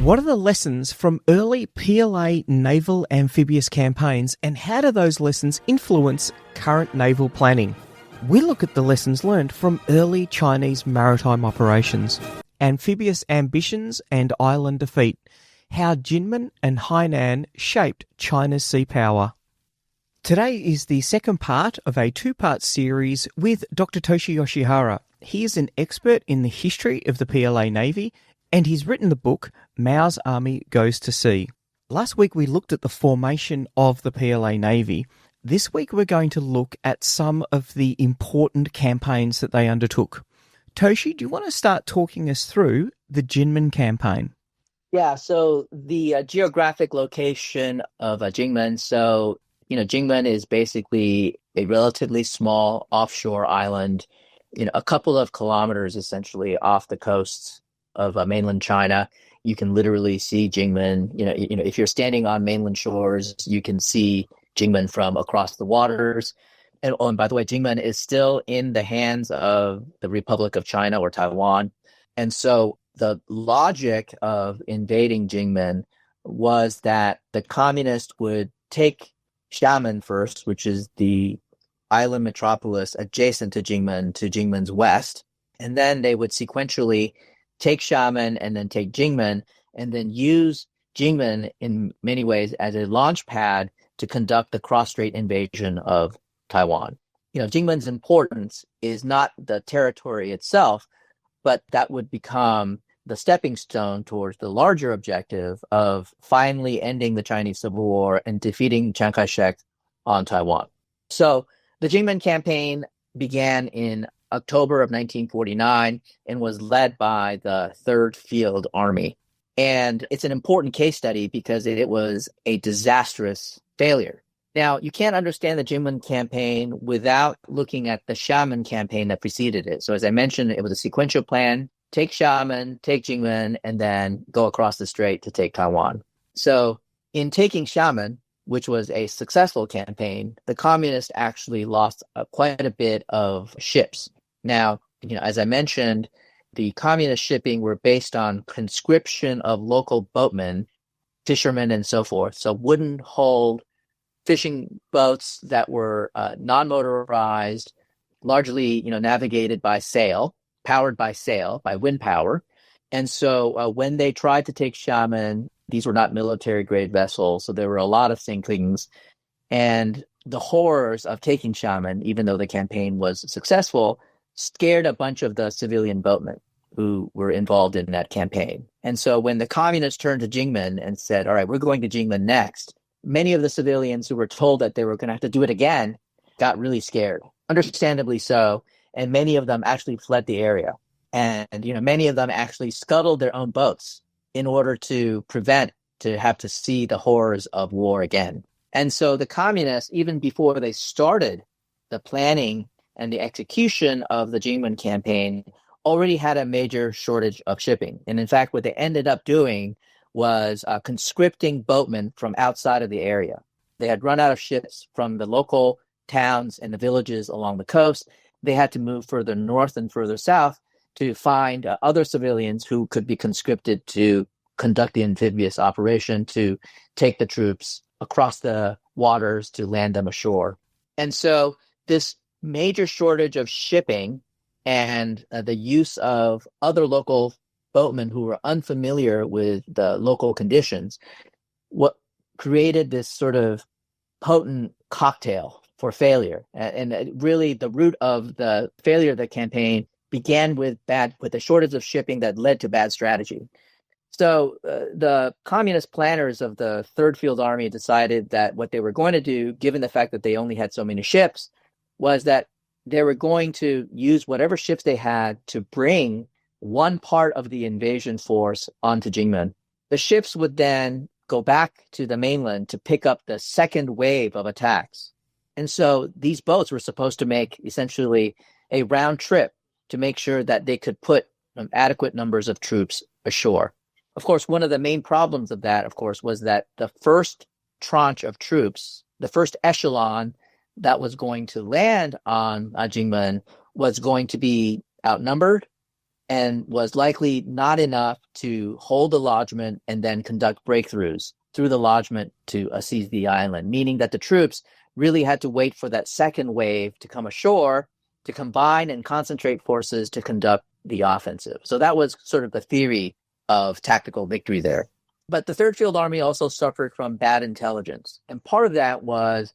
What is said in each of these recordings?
What are the lessons from early PLA naval amphibious campaigns, and how do those lessons influence current naval planning? We look at the lessons learned from early Chinese maritime operations, amphibious ambitions and island defeat, how Jinmen and Hainan shaped China's sea power. Today is the second part of a two-part series with Dr Toshi Yoshihara. He is an expert in the history of the PLA Navy, and he's written the book Mao's Army Goes to Sea. Last week we looked at the formation of the PLA Navy. This week we're going to look at some of the important campaigns that they undertook. Toshi, do you want to start talking us through the Jinmen campaign? Yeah, so the geographic location of Jinmen. So, Jinmen is basically a relatively small offshore island, a couple of kilometers essentially off the coast of mainland China. You can literally see Jinmen. If you're standing on mainland shores, you can see Jinmen from across the waters. And by the way, Jinmen is still in the hands of the Republic of China or Taiwan. And so the logic of invading Jinmen was that the communists would take Xiamen first, which is the island metropolis adjacent to Jinmen's west. And then they would sequentially take Xiamen and then take Jinmen, and then use Jinmen in many ways as a launch pad to conduct the cross-Strait invasion of Taiwan. Jinmen's importance is not the territory itself, but that would become the stepping stone towards the larger objective of finally ending the Chinese Civil War and defeating Chiang Kai-shek on Taiwan. So the Jinmen campaign began in October of 1949 and was led by the 3rd Field Army. And it's an important case study because it was a disastrous failure. Now, you can't understand the Jinmen campaign without looking at the Xiamen campaign that preceded it. So as I mentioned, it was a sequential plan: take Xiamen, take Jinmen, and then go across the strait to take Taiwan. So in taking Xiamen, which was a successful campaign, the communists actually lost quite a bit of ships. Now, as I mentioned, the communist shipping were based on conscription of local boatmen, fishermen, and so forth. So wooden-hulled fishing boats that were non-motorized, largely, navigated by sail, powered by sail, by wind power. And so when they tried to take Xiamen, these were not military-grade vessels, so there were a lot of sinkings. And the horrors of taking Xiamen, even though the campaign was successful, scared a bunch of the civilian boatmen who were involved in that campaign. And so when the communists turned to Jinmen and said, all right, we're going to Jinmen next, many of the civilians who were told that they were going to have to do it again got really scared, understandably so. And many of them actually fled the area. And, many of them actually scuttled their own boats in order to prevent to have to see the horrors of war again. And so the communists, even before they started the planning and the execution of the Jinmen campaign, already had a major shortage of shipping. And in fact, what they ended up doing was conscripting boatmen from outside of the area. They had run out of ships from the local towns and the villages along the coast. They had to move further north and further south to find other civilians who could be conscripted to conduct the amphibious operation, to take the troops across the waters to land them ashore. And so this major shortage of shipping and the use of other local boatmen who were unfamiliar with the local conditions, what created this sort of potent cocktail for failure. And really the root of the failure of the campaign began with the shortage of shipping that led to bad strategy. So the communist planners of the 3rd Field Army decided that what they were going to do, given the fact that they only had so many ships, was that they were going to use whatever ships they had to bring one part of the invasion force onto Jinmen. The ships would then go back to the mainland to pick up the second wave of attacks. And so these boats were supposed to make essentially a round trip to make sure that they could put adequate numbers of troops ashore. Of course, one of the main problems of that, of course, was that the first tranche of troops, the first echelon that was going to land on Jinmen, was going to be outnumbered, and was likely not enough to hold the lodgment and then conduct breakthroughs through the lodgment to seize the island, meaning that the troops really had to wait for that second wave to come ashore to combine and concentrate forces to conduct the offensive. So that was sort of the theory of tactical victory there. But the Third Field Army also suffered from bad intelligence. And part of that was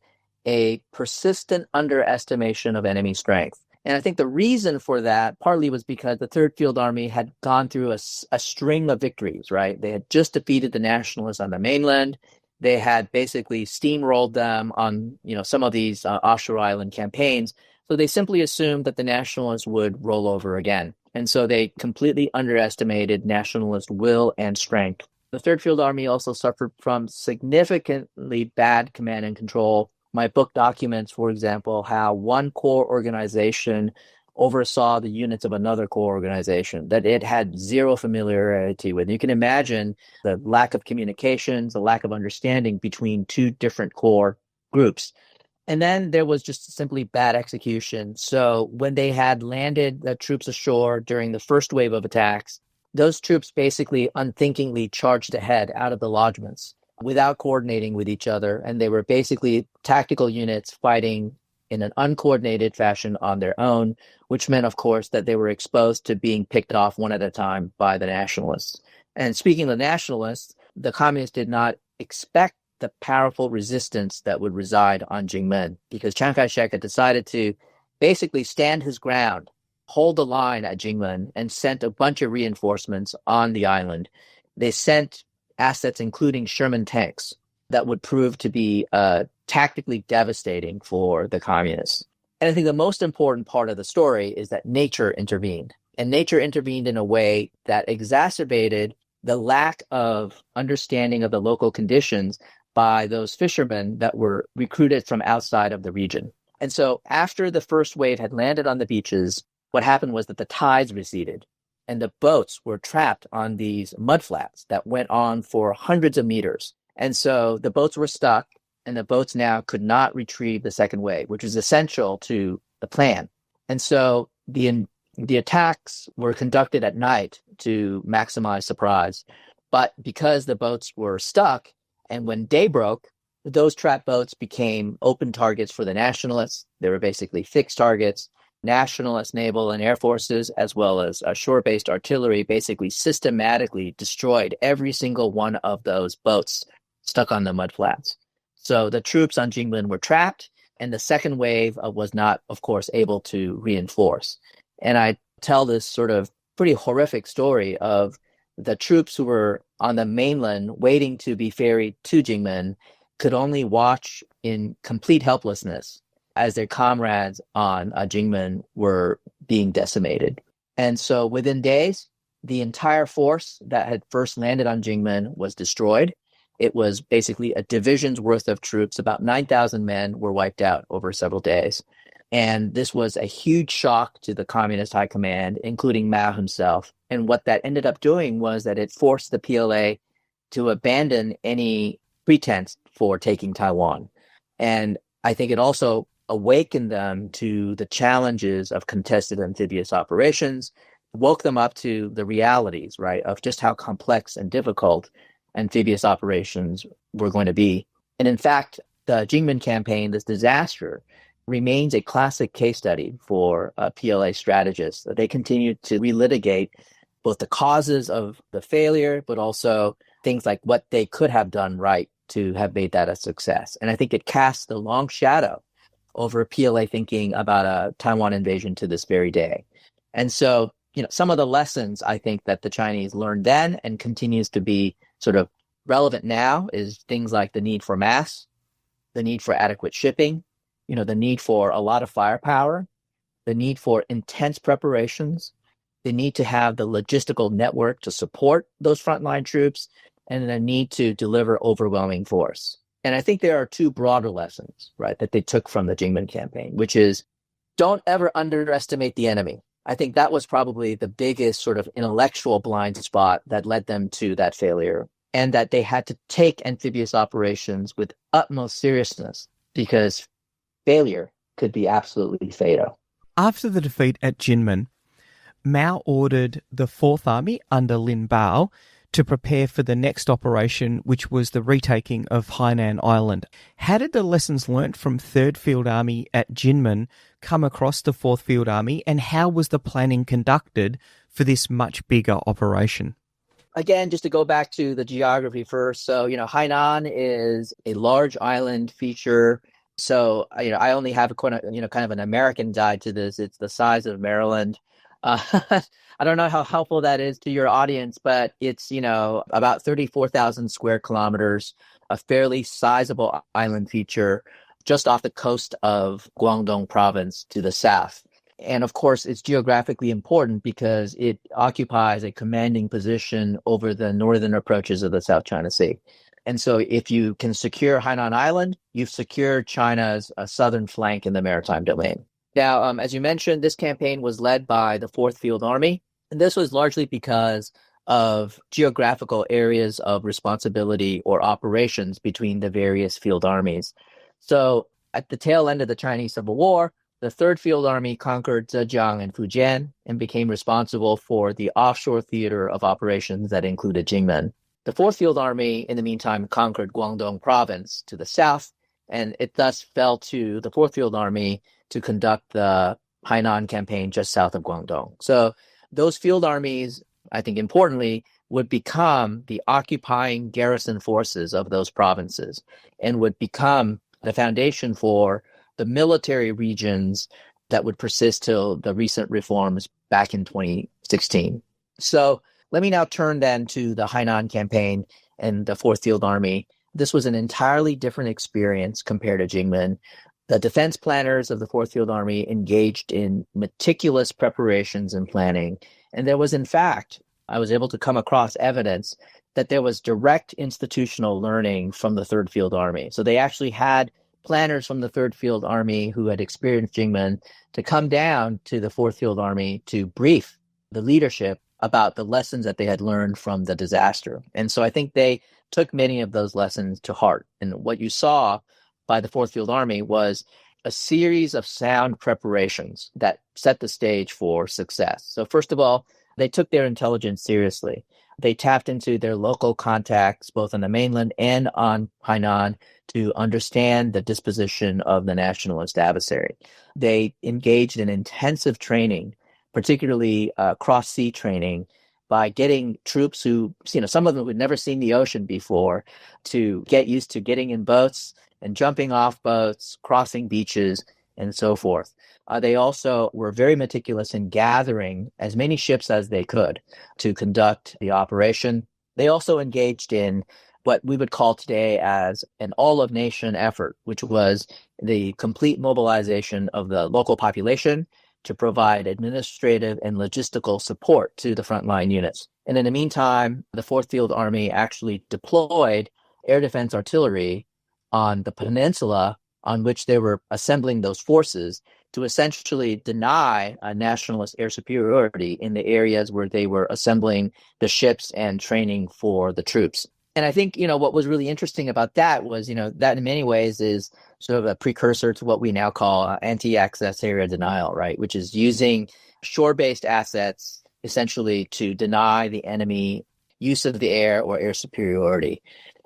a persistent underestimation of enemy strength. And I think the reason for that partly was because the Third Field Army had gone through a string of victories, right? They had just defeated the Nationalists on the mainland. They had basically steamrolled them on, some of these offshore island campaigns. So they simply assumed that the Nationalists would roll over again. And so they completely underestimated Nationalist will and strength. The Third Field Army also suffered from significantly bad command and control. My book documents, for example, how one corps organization oversaw the units of another corps organization that it had zero familiarity with. You can imagine the lack of communications, the lack of understanding between two different corps groups. And then there was just simply bad execution. So when they had landed the troops ashore during the first wave of attacks, those troops basically unthinkingly charged ahead out of the lodgements without coordinating with each other. And they were basically tactical units fighting in an uncoordinated fashion on their own, which meant, of course, that they were exposed to being picked off one at a time by the Nationalists. And speaking of the Nationalists, the Communists did not expect the powerful resistance that would reside on Jinmen, because Chiang Kai-shek had decided to basically stand his ground, hold the line at Jinmen, and sent a bunch of reinforcements on the island. They sent assets including Sherman tanks that would prove to be tactically devastating for the communists. And I think the most important part of the story is that nature intervened. And nature intervened in a way that exacerbated the lack of understanding of the local conditions by those fishermen that were recruited from outside of the region. And so after the first wave had landed on the beaches, what happened was that the tides receded and the boats were trapped on these mudflats that went on for hundreds of meters. And so the boats were stuck, and the boats now could not retrieve the second wave, which is essential to the plan. And so the attacks were conducted at night to maximize surprise. But because the boats were stuck, and when day broke, those trapped boats became open targets for the Nationalists. They were basically fixed targets. Nationalist naval and air forces, as well as shore-based artillery, basically systematically destroyed every single one of those boats stuck on the mudflats. So the troops on Jinmen were trapped, and the second wave was not, of course, able to reinforce. And I tell this sort of pretty horrific story of the troops who were on the mainland waiting to be ferried to Jinmen could only watch in complete helplessness as their comrades on Jinmen were being decimated. And so within days, the entire force that had first landed on Jinmen was destroyed. It was basically a division's worth of troops. About 9,000 men were wiped out over several days. And this was a huge shock to the Communist high command, including Mao himself. And what that ended up doing was that it forced the PLA to abandon any pretense for taking Taiwan. And I think it also awakened them to the challenges of contested amphibious operations, woke them up to the realities, right, of just how complex and difficult amphibious operations were going to be. And in fact, the Jinmen campaign, this disaster, remains a classic case study for PLA strategists. They continue to relitigate both the causes of the failure, but also things like what they could have done right to have made that a success. And I think it casts a long shadow over PLA thinking about a Taiwan invasion to this very day. And so, some of the lessons I think that the Chinese learned then and continues to be sort of relevant now is things like the need for mass, the need for adequate shipping, the need for a lot of firepower, the need for intense preparations, the need to have the logistical network to support those frontline troops, and the need to deliver overwhelming force. And I think there are two broader lessons, right, that they took from the Jinmen campaign, which is don't ever underestimate the enemy. I think that was probably the biggest sort of intellectual blind spot that led them to that failure, and that they had to take amphibious operations with utmost seriousness because failure could be absolutely fatal. After the defeat at Jinmen, Mao ordered the Fourth Army under Lin Biao to prepare for the next operation, which was the retaking of Hainan Island. How did the lessons learnt from 3rd Field Army at Jinmen come across the 4th Field Army, and how was the planning conducted for this much bigger operation? Again, just to go back to the geography first. So, Hainan is a large island feature. So, I only have kind of an American side to this. It's the size of Maryland. I don't know how helpful that is to your audience, but it's, about 34,000 square kilometers, a fairly sizable island feature just off the coast of Guangdong province to the south. And of course, it's geographically important because it occupies a commanding position over the northern approaches of the South China Sea. And so if you can secure Hainan Island, you've secured China's southern flank in the maritime domain. Now, as you mentioned, this campaign was led by the 4th Field Army. And this was largely because of geographical areas of responsibility or operations between the various field armies. So at the tail end of the Chinese Civil War, the 3rd Field Army conquered Zhejiang and Fujian and became responsible for the offshore theater of operations that included Jinmen. The 4th Field Army, in the meantime, conquered Guangdong province to the south, and it thus fell to the 4th Field Army to conduct the Hainan campaign just south of Guangdong. So those field armies, I think importantly, would become the occupying garrison forces of those provinces and would become the foundation for the military regions that would persist till the recent reforms back in 2016. So let me now turn then to the Hainan campaign and the 4th Field Army. This was an entirely different experience compared to Jinmen. The defense planners of the 4th Field Army engaged in meticulous preparations and planning. And there was, in fact, I was able to come across evidence that there was direct institutional learning from the 3rd Field Army. So they actually had planners from the 3rd Field Army who had experienced Jinmen to come down to the 4th Field Army to brief the leadership about the lessons that they had learned from the disaster. And so I think they took many of those lessons to heart. And what you saw by the 4th Field Army was a series of sound preparations that set the stage for success. So first of all, they took their intelligence seriously. They tapped into their local contacts, both on the mainland and on Hainan, to understand the disposition of the nationalist adversary. They engaged in intensive training, particularly cross-sea training, by getting troops who, some of them had never seen the ocean before, to get used to getting in boats and jumping off boats, crossing beaches, and so forth. They also were very meticulous in gathering as many ships as they could to conduct the operation. They also engaged in what we would call today as an all-of-nation effort, which was the complete mobilization of the local population to provide administrative and logistical support to the frontline units. And in the meantime, the 4th Field Army actually deployed air defense artillery on the peninsula on which they were assembling those forces to essentially deny a nationalist air superiority in the areas where they were assembling the ships and training for the troops. And I think, what was really interesting about that was, that in many ways is sort of a precursor to what we now call anti-access area denial, right? Which is using shore-based assets essentially to deny the enemy use of the air or air superiority.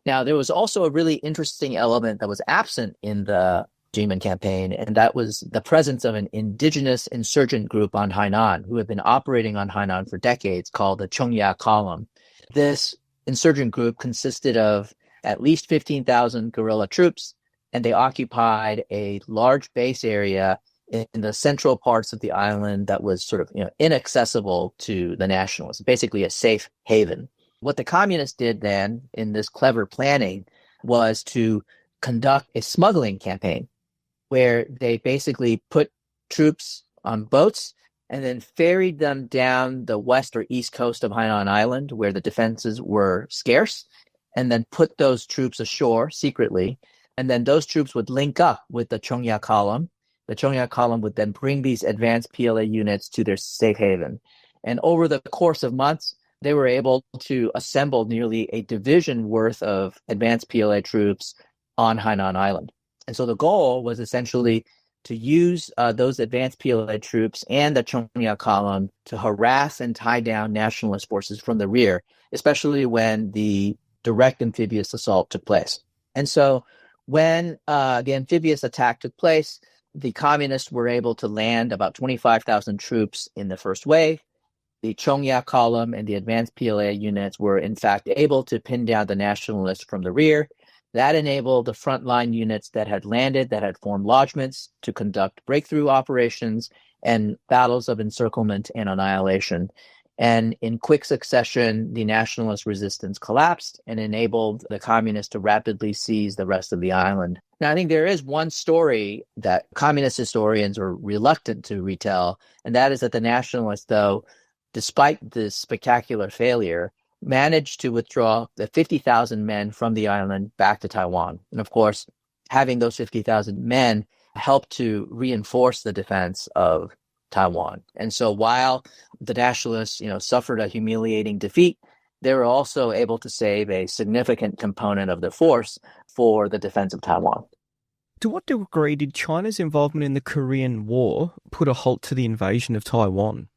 Now, there was also a really interesting element that was absent in the Jinmen campaign, and that was the presence of an indigenous insurgent group on Hainan who had been operating on Hainan for decades called the Chongya Column. This insurgent group consisted of at least 15,000 guerrilla troops, and they occupied a large base area in the central parts of the island that was sort of inaccessible to the nationalists, basically a safe haven. What the communists did then in this clever planning was to conduct a smuggling campaign where they basically put troops on boats and then ferried them down the west or east coast of Hainan Island where the defenses were scarce, and then put those troops ashore secretly. And then those troops would link up with the Chongya Column. The Chongya Column would then bring these advanced PLA units to their safe haven. And over the course of months, they were able to assemble nearly a division worth of advanced PLA troops on Hainan Island. And so the goal was essentially to use those advanced PLA troops and the Chongya column to harass and tie down nationalist forces from the rear, especially when the direct amphibious assault took place. And so when the amphibious attack took place, the communists were able to land about 25,000 troops in the first wave. The Chongya column and the advanced PLA units were in fact able to pin down the nationalists from the rear. That enabled the frontline units that had landed, that had formed lodgements, to conduct breakthrough operations and battles of encirclement and annihilation. And in quick succession, the nationalist resistance collapsed and enabled the communists to rapidly seize the rest of the island. Now, I think there is one story that communist historians are reluctant to retell, and that is that the nationalists, though, despite this spectacular failure, managed to withdraw the 50,000 men from the island back to Taiwan. And of course, having those 50,000 men helped to reinforce the defense of Taiwan. And so while the nationalists, suffered a humiliating defeat, they were also able to save a significant component of their force for the defense of Taiwan. To what degree did China's involvement in the Korean War put a halt to the invasion of Taiwan?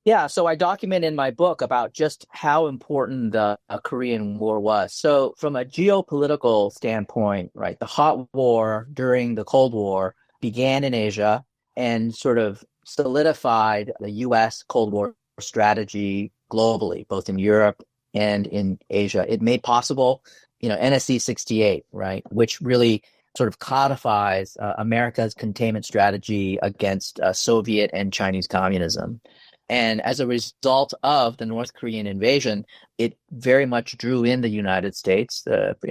Yeah, so I document in my book about just how important the Korean War was. So from a geopolitical standpoint, right, the hot war during the Cold War began in Asia and sort of solidified the U.S. Cold War strategy globally, both in Europe and in Asia. It made possible, NSC 68, right, which really sort of codifies America's containment strategy against Soviet and Chinese communism. And as a result of the North Korean invasion, it very much drew in the United States.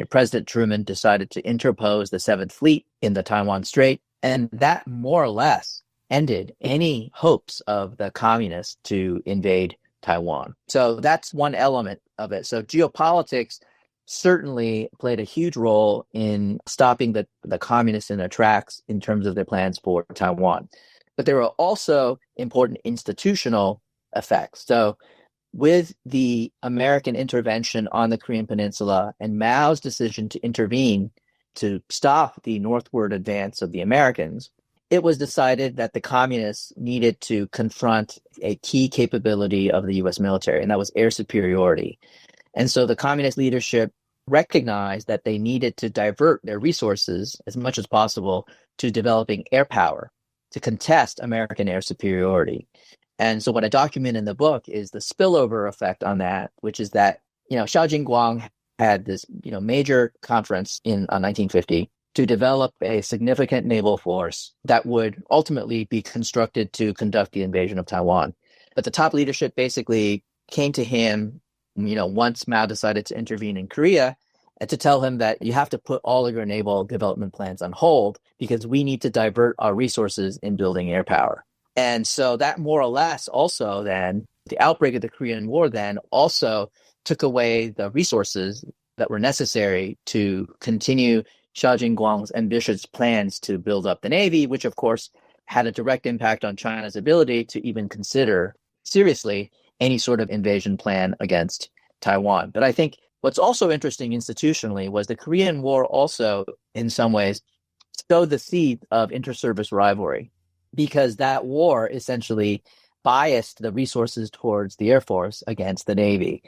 President Truman decided to interpose the Seventh Fleet in the Taiwan Strait, and that more or less ended any hopes of the communists to invade Taiwan. So that's one element of it. So geopolitics certainly played a huge role in stopping the communists in their tracks in terms of their plans for Taiwan. But there are also important institutional effects. So with the American intervention on the Korean Peninsula and Mao's decision to intervene to stop the northward advance of the Americans, it was decided that the communists needed to confront a key capability of the U.S. military, and that was air superiority. And so the communist leadership recognized that they needed to divert their resources as much as possible to developing air power to contest American air superiority. And so what I document in the book is the spillover effect on that, which is that, Xiao Jingguang had this, major conference in 1950 to develop a significant naval force that would ultimately be constructed to conduct the invasion of Taiwan. But the top leadership basically came to him, once Mao decided to intervene in Korea, and to tell him that you have to put all of your naval development plans on hold because we need to divert our resources in building air power. And so that more or less also then, the outbreak of the Korean War then also took away the resources that were necessary to continue Xiao Jingguang's ambitious plans to build up the Navy, which of course had a direct impact on China's ability to even consider seriously any sort of invasion plan against Taiwan. But I think what's also interesting institutionally was the Korean War also, in some ways, sowed the seed of inter-service rivalry, because that war essentially biased the resources towards the Air Force against the Navy.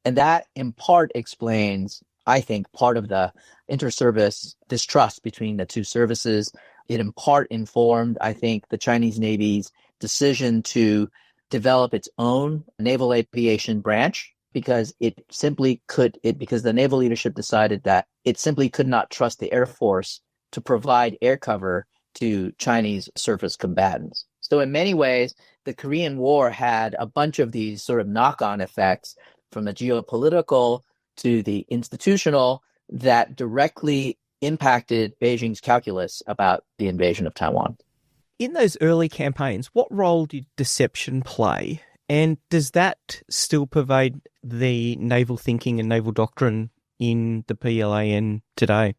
And that in part explains, I think, part of the inter-service distrust between the two services. It in part informed, I think, the Chinese Navy's decision to develop its own naval aviation branch, because because the naval leadership decided that it simply could not trust the Air Force to provide air cover to Chinese surface combatants. So in many ways, the Korean War had a bunch of these sort of knock-on effects from the geopolitical to the institutional that directly impacted Beijing's calculus about the invasion of Taiwan. In those early campaigns, what role did deception play? And does that still pervade the naval thinking and naval doctrine in the PLAN today?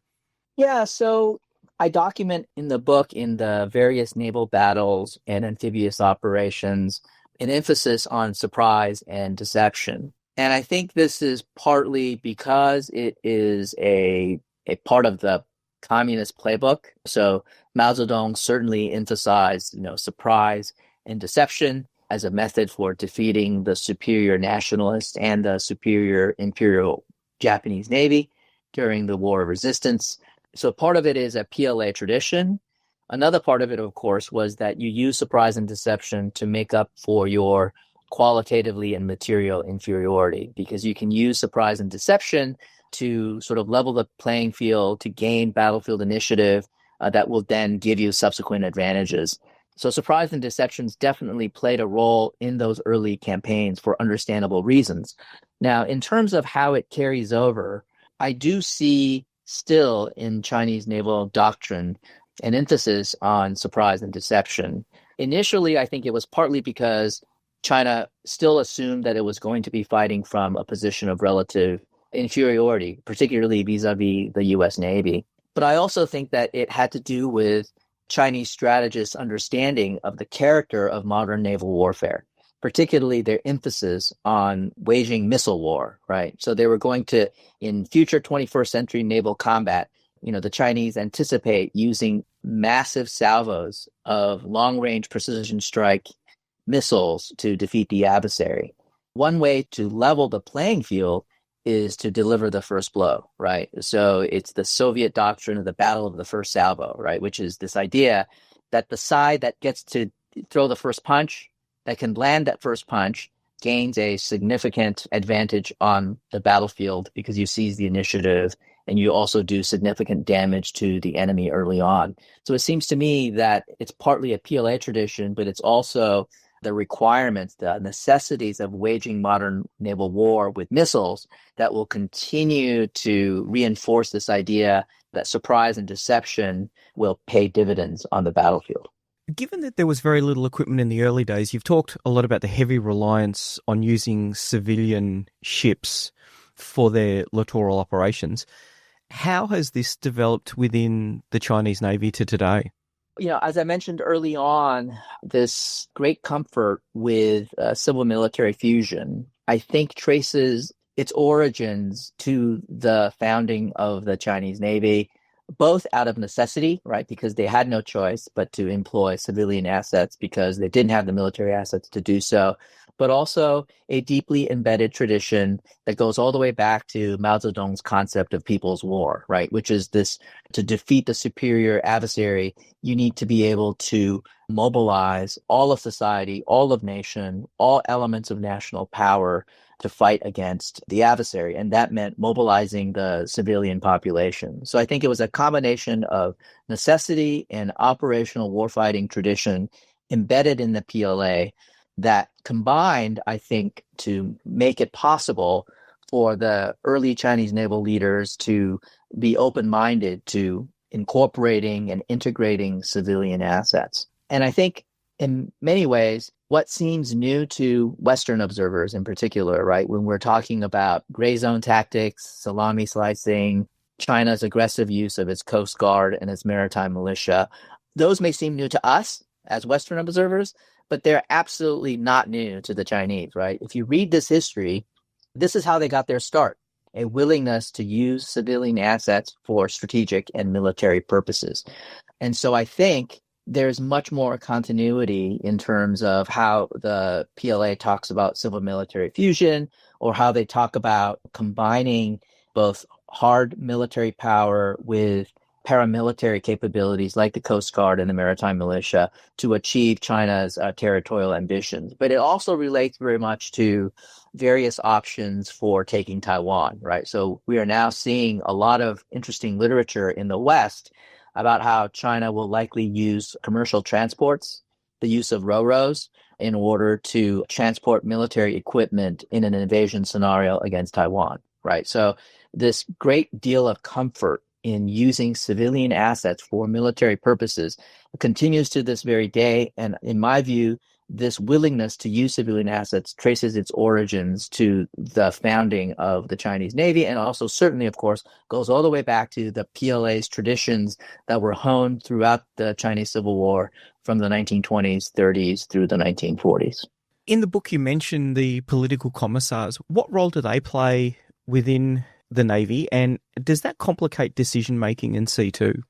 Yeah, so I document in the book, in the various naval battles and amphibious operations, an emphasis on surprise and deception. And I think this is partly because it is a part of the communist playbook. So Mao Zedong certainly emphasized, surprise and deception as a method for defeating the superior nationalist and the superior imperial Japanese Navy during the War of Resistance. So part of it is a PLA tradition. Another part of it, of course, was that you use surprise and deception to make up for your qualitatively and material inferiority, because you can use surprise and deception to sort of level the playing field, to gain battlefield initiative that will then give you subsequent advantages. So surprise and deceptions definitely played a role in those early campaigns for understandable reasons. Now, in terms of how it carries over, I do see still in Chinese naval doctrine an emphasis on surprise and deception. Initially, I think it was partly because China still assumed that it was going to be fighting from a position of relative inferiority, particularly vis-a-vis the U.S. Navy. But I also think that it had to do with Chinese strategists' understanding of the character of modern naval warfare, particularly their emphasis on waging missile war, right? So they were going to, in future 21st century naval combat, the Chinese anticipate using massive salvos of long-range precision strike missiles to defeat the adversary. One way to level the playing field is to deliver the first blow, right? So it's the Soviet doctrine of the battle of the first salvo, right? Which is this idea that the side that gets to throw the first punch, that can land that first punch, gains a significant advantage on the battlefield because you seize the initiative and you also do significant damage to the enemy early on. So it seems to me that it's partly a PLA tradition, but it's also the requirements, the necessities of waging modern naval war with missiles that will continue to reinforce this idea that surprise and deception will pay dividends on the battlefield. Given that there was very little equipment in the early days, you've talked a lot about the heavy reliance on using civilian ships for their littoral operations. How has this developed within the Chinese Navy to today? As I mentioned early on, this great comfort with civil military fusion, I think traces its origins to the founding of the Chinese Navy, both out of necessity, right, because they had no choice but to employ civilian assets because they didn't have the military assets to do so, but also a deeply embedded tradition that goes all the way back to Mao Zedong's concept of people's war, right, which is this: to defeat the superior adversary, you need to be able to mobilize all of society, all of nation, all elements of national power to fight against the adversary. And that meant mobilizing the civilian population. So I think it was a combination of necessity and operational warfighting tradition embedded in the PLA that combined, I think, to make it possible for the early Chinese naval leaders to be open-minded to incorporating and integrating civilian assets. And I think in many ways, what seems new to Western observers in particular, right, when we're talking about gray zone tactics, salami slicing, China's aggressive use of its Coast Guard and its maritime militia, those may seem new to us as Western observers, but they're absolutely not new to the Chinese, right? If you read this history, this is how they got their start: a willingness to use civilian assets for strategic and military purposes. And so I think there's much more continuity in terms of how the PLA talks about civil military fusion, or how they talk about combining both hard military power with paramilitary capabilities like the Coast Guard and the maritime militia to achieve China's territorial ambitions. But it also relates very much to various options for taking Taiwan, right? So we are now seeing a lot of interesting literature in the West about how China will likely use commercial transports, the use of ro-ros, in order to transport military equipment in an invasion scenario against Taiwan, right? So this great deal of comfort in using civilian assets for military purposes continues to this very day. And in my view, this willingness to use civilian assets traces its origins to the founding of the Chinese Navy, and also certainly, of course, goes all the way back to the PLA's traditions that were honed throughout the Chinese Civil War from the 1920s, 30s through the 1940s. In the book, you mentioned the political commissars. What role do they play within the Navy, and does that complicate decision making in C2?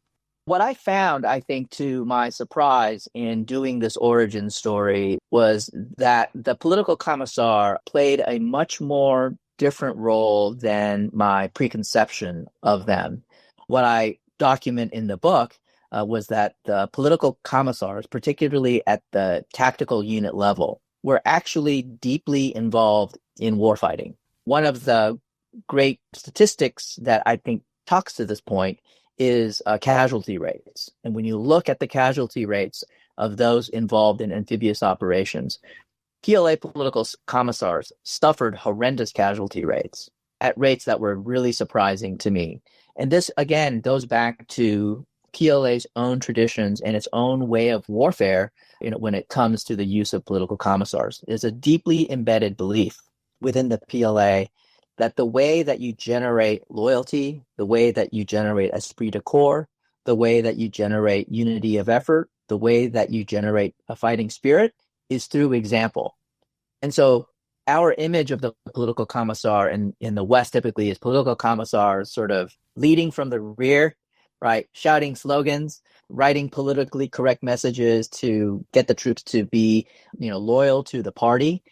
What I found, I think, to my surprise in doing this origin story was that the political commissar played a much more different role than my preconception of them. What I document in the book was that the political commissars, particularly at the tactical unit level, were actually deeply involved in warfighting. One of the great statistics that I think talks to this point is casualty rates. And when you look at the casualty rates of those involved in amphibious operations, PLA political commissars suffered horrendous casualty rates at rates that were really surprising to me. And this, again, goes back to PLA's own traditions and its own way of warfare, when it comes to the use of political commissars. There's a deeply embedded belief within the PLA that the way that you generate loyalty, the way that you generate esprit de corps, the way that you generate unity of effort, the way that you generate a fighting spirit is through example. And so our image of the political commissar in the West typically is political commissars sort of leading from the rear, right? Shouting slogans, writing politically correct messages to get the troops to be, loyal to the party.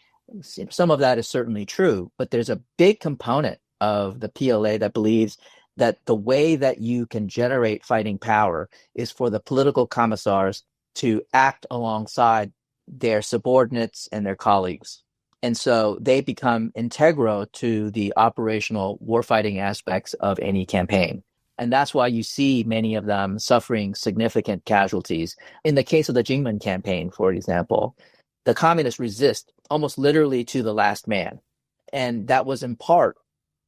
Some of that is certainly true, but there's a big component of the PLA that believes that the way that you can generate fighting power is for the political commissars to act alongside their subordinates and their colleagues. And so they become integral to the operational warfighting aspects of any campaign. And that's why you see many of them suffering significant casualties. In the case of the Jinmen campaign, for example, the communists resist almost literally to the last man. And that was in part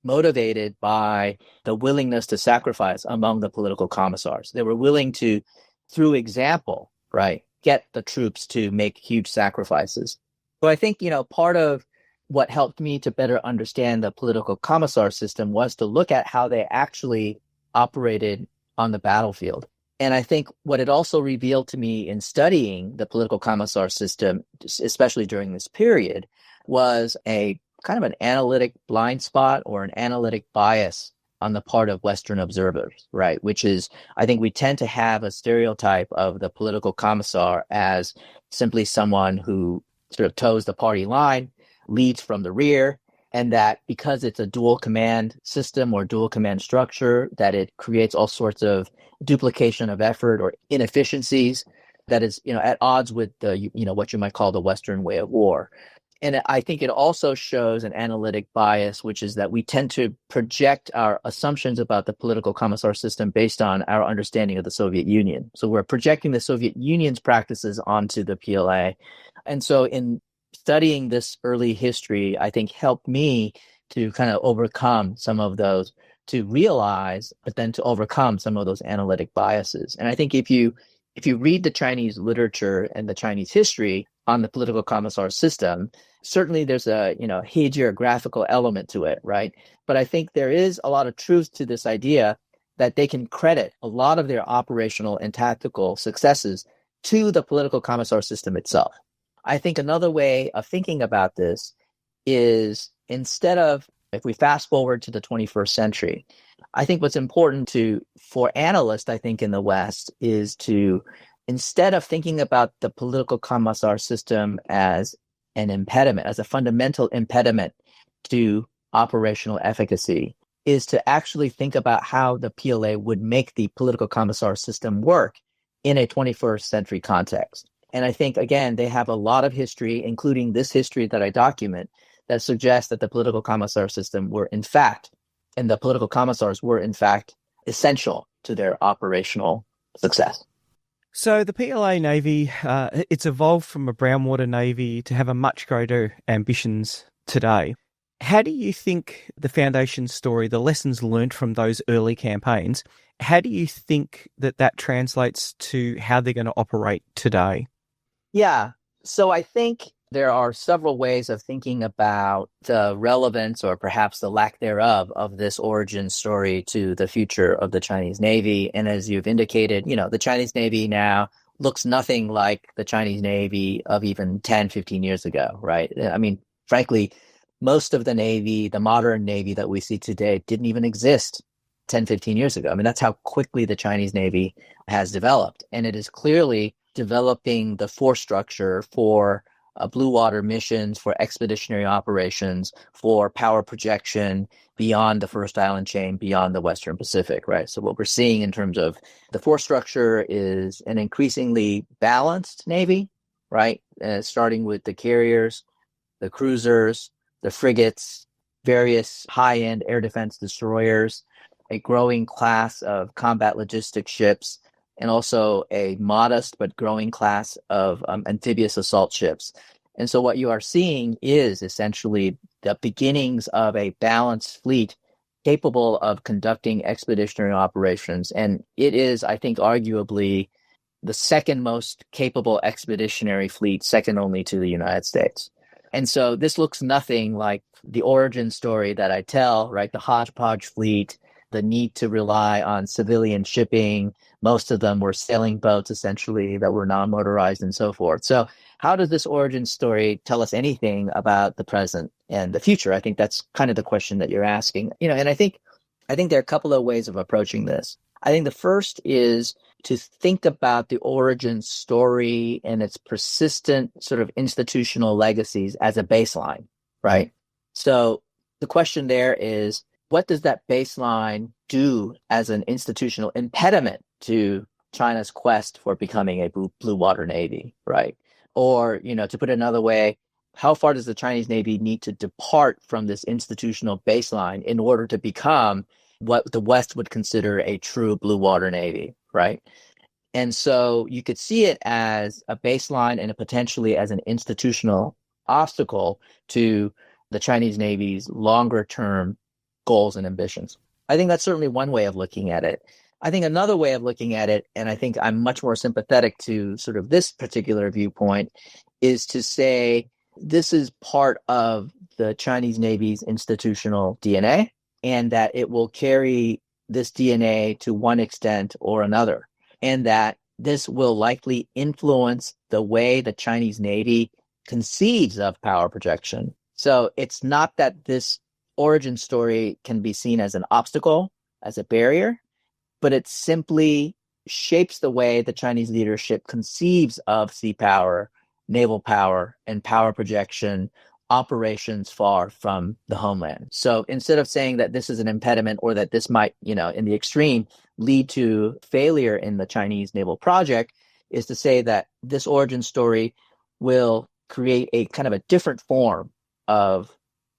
motivated by the willingness to sacrifice among the political commissars. They were willing to, through example, right, get the troops to make huge sacrifices. So I think, part of what helped me to better understand the political commissar system was to look at how they actually operated on the battlefield. And I think what it also revealed to me in studying the political commissar system, especially during this period, was a kind of an analytic blind spot or an analytic bias on the part of Western observers, right? Which is, I think we tend to have a stereotype of the political commissar as simply someone who sort of toes the party line, leads from the rear, and that because it's a dual command system or dual command structure, that it creates all sorts of duplication of effort or inefficiencies that is, at odds with the, what you might call the Western way of war. And I think it also shows an analytic bias, which is that we tend to project our assumptions about the political commissar system based on our understanding of the Soviet Union. So we're projecting the Soviet Union's practices onto the PLA. And so in studying this early history, I think helped me to kind of overcome some of those, to realize, but then to overcome some of those analytic biases. And I think if you read the Chinese literature and the Chinese history on the political commissar system, certainly there's a hagiographical element to it, right? But I think there is a lot of truth to this idea that they can credit a lot of their operational and tactical successes to the political commissar system itself. I think another way of thinking about this is, instead of, if we fast forward to the 21st century, I think what's important for analysts, I think in the West, is to, instead of thinking about the political commissar system as an impediment, as a fundamental impediment to operational efficacy, is to actually think about how the PLA would make the political commissar system work in a 21st century context. And I think, again, they have a lot of history, including this history that I document, that suggests that the political commissar system were in fact, and the political commissars were in fact, essential to their operational success. So the PLA Navy, it's evolved from a brownwater navy to have a much greater ambitions today. How do you think the foundation story, the lessons learned from those early campaigns, how do you think that translates to how they're going to operate today? Yeah, so I think there are several ways of thinking about the relevance, or perhaps the lack thereof, of this origin story to the future of the Chinese Navy. And as you've indicated, the Chinese Navy now looks nothing like the Chinese Navy of even 10, 15 years ago, right? I mean, frankly, most of the Navy, the modern Navy that we see today, didn't even exist 10, 15 years ago. I mean, that's how quickly the Chinese Navy has developed. And it is clearly developing the force structure for blue water missions, for expeditionary operations, for power projection beyond the first island chain, beyond the Western Pacific, right? So what we're seeing in terms of the force structure is an increasingly balanced Navy, right? Starting with the carriers, the cruisers, the frigates, various high-end air defense destroyers, a growing class of combat logistics ships, and also a modest but growing class of amphibious assault ships. And so what you are seeing is essentially the beginnings of a balanced fleet capable of conducting expeditionary operations. And it is, I think, arguably the second most capable expeditionary fleet, second only to the United States. And so this looks nothing like the origin story that I tell, right? The hodgepodge fleet, the need to rely on civilian shipping. Most of them were sailing boats, essentially, that were non-motorized and so forth. So how does this origin story tell us anything about the present and the future? I think that's kind of the question that you're asking. And I think there are a couple of ways of approaching this. I think the first is to think about the origin story and its persistent sort of institutional legacies as a baseline, right? So the question there is, what does that baseline do as an institutional impediment to China's quest for becoming a blue water Navy, right? Or, to put it another way, how far does the Chinese Navy need to depart from this institutional baseline in order to become what the West would consider a true blue water Navy, right? And so you could see it as a baseline and potentially as an institutional obstacle to the Chinese Navy's longer term goals and ambitions. I think that's certainly one way of looking at it. I think another way of looking at it, and I think I'm much more sympathetic to sort of this particular viewpoint, is to say this is part of the Chinese Navy's institutional DNA, and that it will carry this DNA to one extent or another, and that this will likely influence the way the Chinese Navy conceives of power projection. So it's not that this origin story can be seen as an obstacle, as a barrier, but it simply shapes the way the Chinese leadership conceives of sea power, naval power, and power projection operations far from the homeland. So instead of saying that this is an impediment or that this might, in the extreme, lead to failure in the Chinese naval project, is to say that this origin story will create a kind of a different form of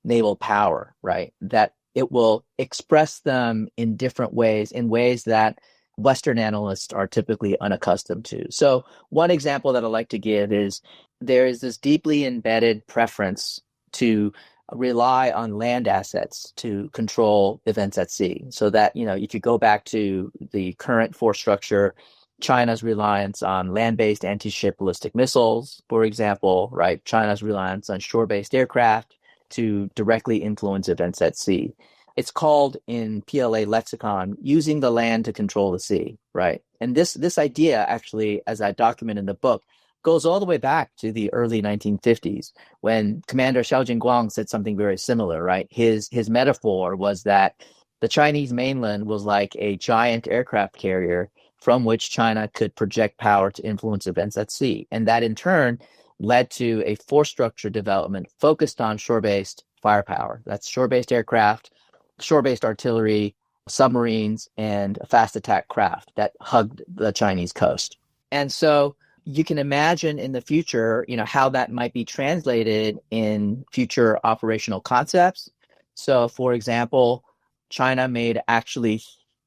naval power, right? That it will express them in different ways, in ways that Western analysts are typically unaccustomed to. So one example that I like to give is there is this deeply embedded preference to rely on land assets to control events at sea. So that, if you go back to the current force structure, China's reliance on land-based anti-ship ballistic missiles, for example, right? China's reliance on shore-based aircraft to directly influence events at sea. It's called in PLA lexicon, using the land to control the sea, right? And this idea actually, as I document in the book, goes all the way back to the early 1950s when Commander Xiao Jingguang said something very similar, right? His metaphor was that the Chinese mainland was like a giant aircraft carrier from which China could project power to influence events at sea. And that in turn led to a force structure development focused on shore-based firepower. That's shore-based aircraft, shore-based artillery, submarines, and fast attack craft that hugged the Chinese coast. And so you can imagine in the future, how that might be translated in future operational concepts. So, for example, China may actually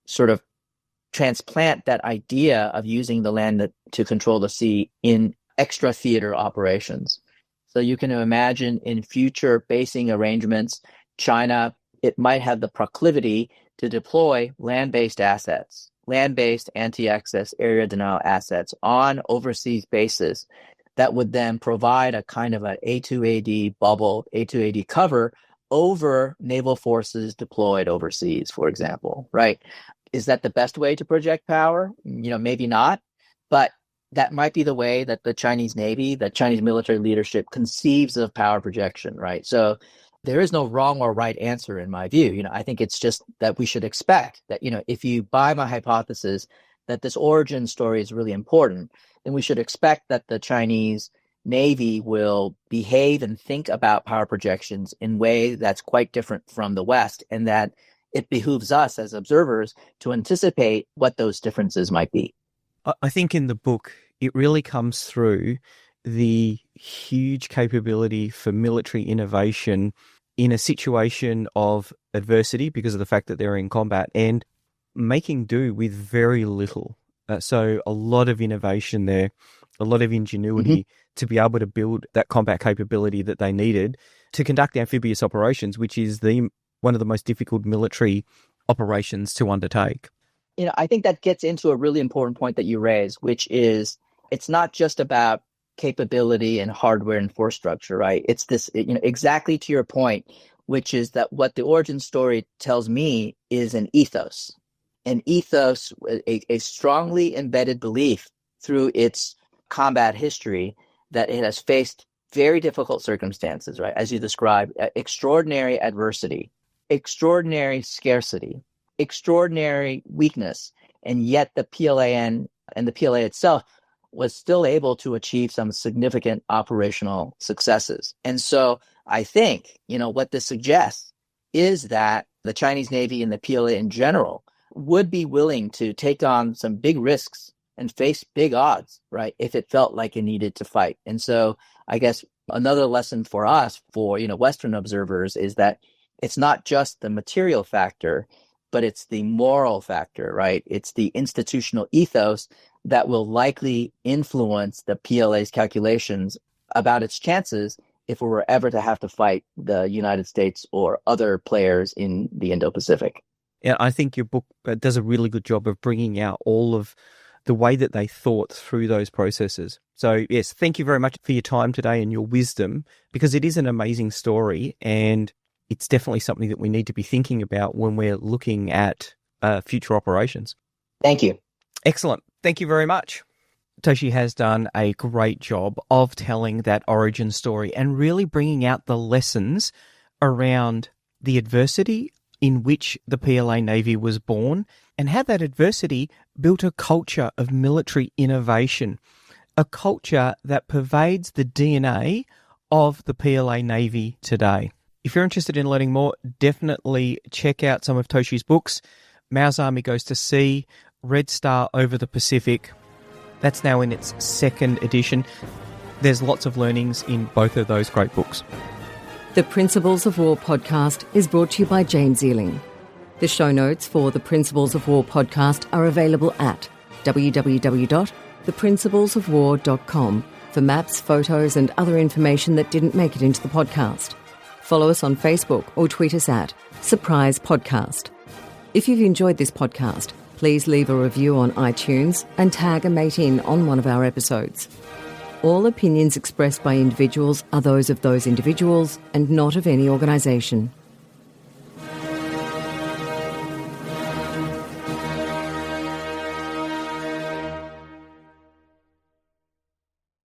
sort of transplant that idea of using the land to control the sea in extra theater operations. So you can imagine in future basing arrangements, China, it might have the proclivity to deploy land-based assets, land-based anti-access area denial assets on overseas bases that would then provide a kind of an A2AD bubble, A2AD cover over naval forces deployed overseas, for example, right? Is that the best way to project power? Maybe not, but that might be the way that the Chinese Navy, the Chinese military leadership conceives of power projection, right? So there is no wrong or right answer in my view. I think it's just that we should expect that, if you buy my hypothesis that this origin story is really important, then we should expect that the Chinese Navy will behave and think about power projections in a way that's quite different from the West, and that it behooves us as observers to anticipate what those differences might be. I think in the book, it really comes through the huge capability for military innovation in a situation of adversity because of the fact that they're in combat and making do with very little. So a lot of innovation there, a lot of ingenuity to be able to build that combat capability that they needed to conduct amphibious operations, which is one of the most difficult military operations to undertake. I think that gets into a really important point that you raise, which is it's not just about capability and hardware and force structure, right? It's this, exactly to your point, which is that what the origin story tells me is an ethos, a strongly embedded belief through its combat history that it has faced very difficult circumstances, right? As you described, extraordinary adversity, extraordinary scarcity, extraordinary weakness, and yet the PLAN and the PLA itself was still able to achieve some significant operational successes. And so I think, what this suggests is that the Chinese Navy and the PLA in general would be willing to take on some big risks and face big odds, right, if it felt like it needed to fight. And so I guess another lesson for us, for Western observers, is that it's not just the material factor, but it's the moral factor, right? It's the institutional ethos that will likely influence the PLA's calculations about its chances if we were ever to have to fight the United States or other players in the Indo-Pacific. Yeah, I think your book does a really good job of bringing out all of the way that they thought through those processes. So yes, thank you very much for your time today and your wisdom, because it is an amazing story and it's definitely something that we need to be thinking about when we're looking at future operations. Thank you. Excellent. Thank you very much. Toshi has done a great job of telling that origin story and really bringing out the lessons around the adversity in which the PLA Navy was born and how that adversity built a culture of military innovation, a culture that pervades the DNA of the PLA Navy today. If you're interested in learning more, definitely check out some of Toshi's books. Mao's Army Goes to Sea, Red Star Over the Pacific. That's now in its second edition. There's lots of learnings in both of those great books. The Principles of War podcast is brought to you by James Ealing. The show notes for the Principles of War podcast are available at www.theprinciplesofwar.com for maps, photos and other information that didn't make it into the podcast. Follow us on Facebook or tweet us at Surprise Podcast. If you've enjoyed this podcast, please leave a review on iTunes and tag a mate in on one of our episodes. All opinions expressed by individuals are those of those individuals and not of any organisation.